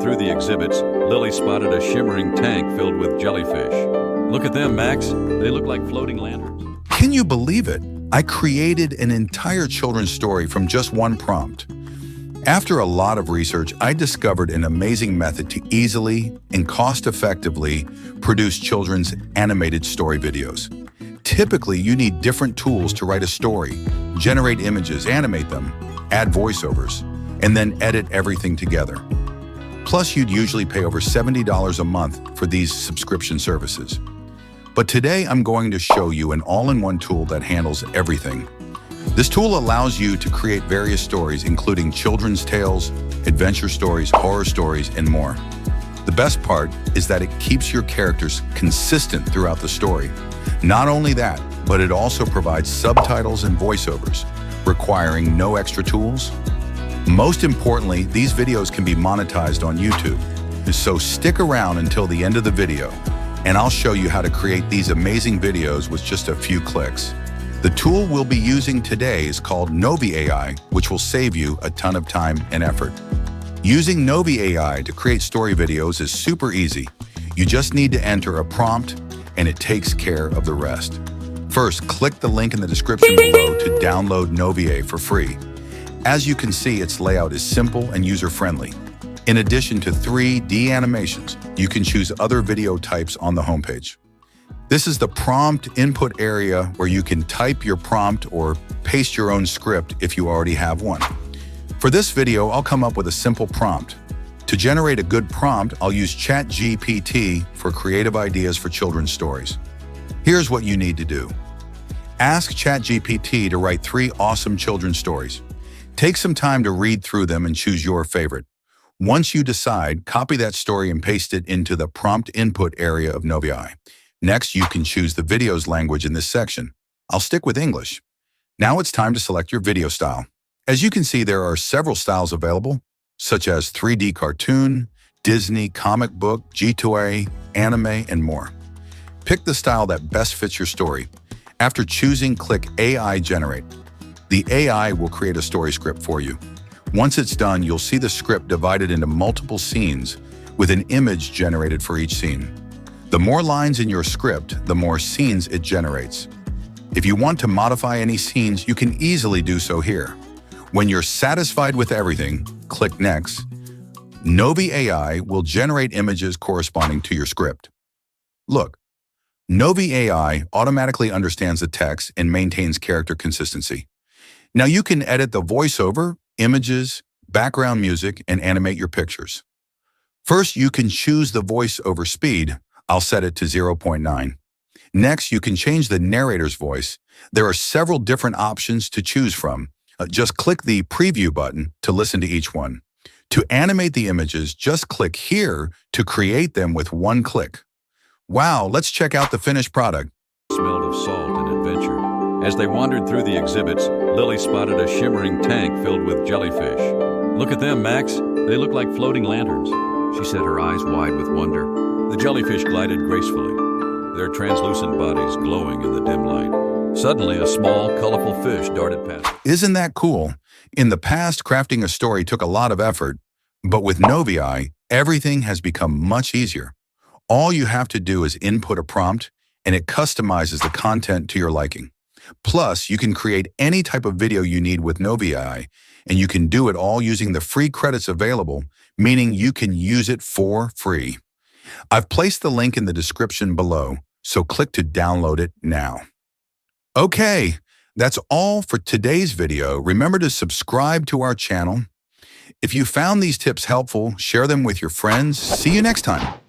through the exhibits, Lily spotted a shimmering tank filled with jellyfish. Look at them, Max. They look like floating lanterns. Can you believe it? I created an entire children's story from just one prompt. After a lot of research, I discovered an amazing method to easily and cost-effectively produce children's animated story videos. Typically, you need different tools to write a story, generate images, animate them, add voiceovers, and then edit everything together. Plus, you'd usually pay over $70 a month for these subscription services. But today, I'm going to show you an all-in-one tool that handles everything. This tool allows you to create various stories, including children's tales, adventure stories, horror stories, and more. The best part is that it keeps your characters consistent throughout the story. Not only that, but it also provides subtitles and voiceovers, requiring no extra tools. Most importantly, these videos can be monetized on YouTube. So stick around until the end of the video, and I'll show you how to create these amazing videos with just a few clicks. The tool we'll be using today is called Novi AI, which will save you a ton of time and effort. Using Novi AI to create story videos is super easy. You just need to enter a prompt, and it takes care of the rest. First, click the link in the description below to download Novi AI for free. As you can see, its layout is simple and user-friendly. In addition to 3D animations, you can choose other video types on the homepage. This is the prompt input area where you can type your prompt or paste your own script if you already have one. For this video, I'll come up with a simple prompt. To generate a good prompt, I'll use Chatgpt for creative ideas for children's stories. Here's what you need to do. Ask Chatgpt to write 3 awesome children's stories. Take some time to read through them and choose your favorite. Once you decide, copy that story and paste it into the prompt input area of Novi AI. Next, you can choose the video's language in this section. I'll stick with English. Now it's time to select your video style. As you can see, there are several styles available, such as 3D cartoon, Disney, comic book, G2A, anime, and more. Pick the style that best fits your story. After choosing, click AI Generate. The AI will create a story script for you. Once it's done, you'll see the script divided into multiple scenes with an image generated for each scene. The more lines in your script, the more scenes it generates. If you want to modify any scenes, you can easily do so here. When you're satisfied with everything, click Next. Novi AI will generate images corresponding to your script. Look, Novi AI automatically understands the text and maintains character consistency. Now you can edit the voiceover, images, background music, and animate your pictures. First, you can choose the voiceover speed. I'll set it to 0.9. Next, you can change the narrator's voice. There are several different options to choose from. Just click the preview button to listen to each one. To animate the images, just click here to create them with one click. Wow, let's check out the finished product. Smelled of salt and adventure. As they wandered through the exhibits, Lily spotted a shimmering tank filled with jellyfish. Look at them, Max. They look like floating lanterns. She set her eyes wide with wonder. The jellyfish glided gracefully, their translucent bodies glowing in the dim light. Suddenly, a small, colorful fish darted past. Isn't that cool? In the past, crafting a story took a lot of effort, but with Novi AI, everything has become much easier. All you have to do is input a prompt, and it customizes the content to your liking. Plus, you can create any type of video you need with Novi AI, and you can do it all using the free credits available, meaning you can use it for free. I've placed the link in the description below, so click to download it now. Okay, that's all for today's video. Remember to subscribe to our channel. If you found these tips helpful, share them with your friends. See you next time.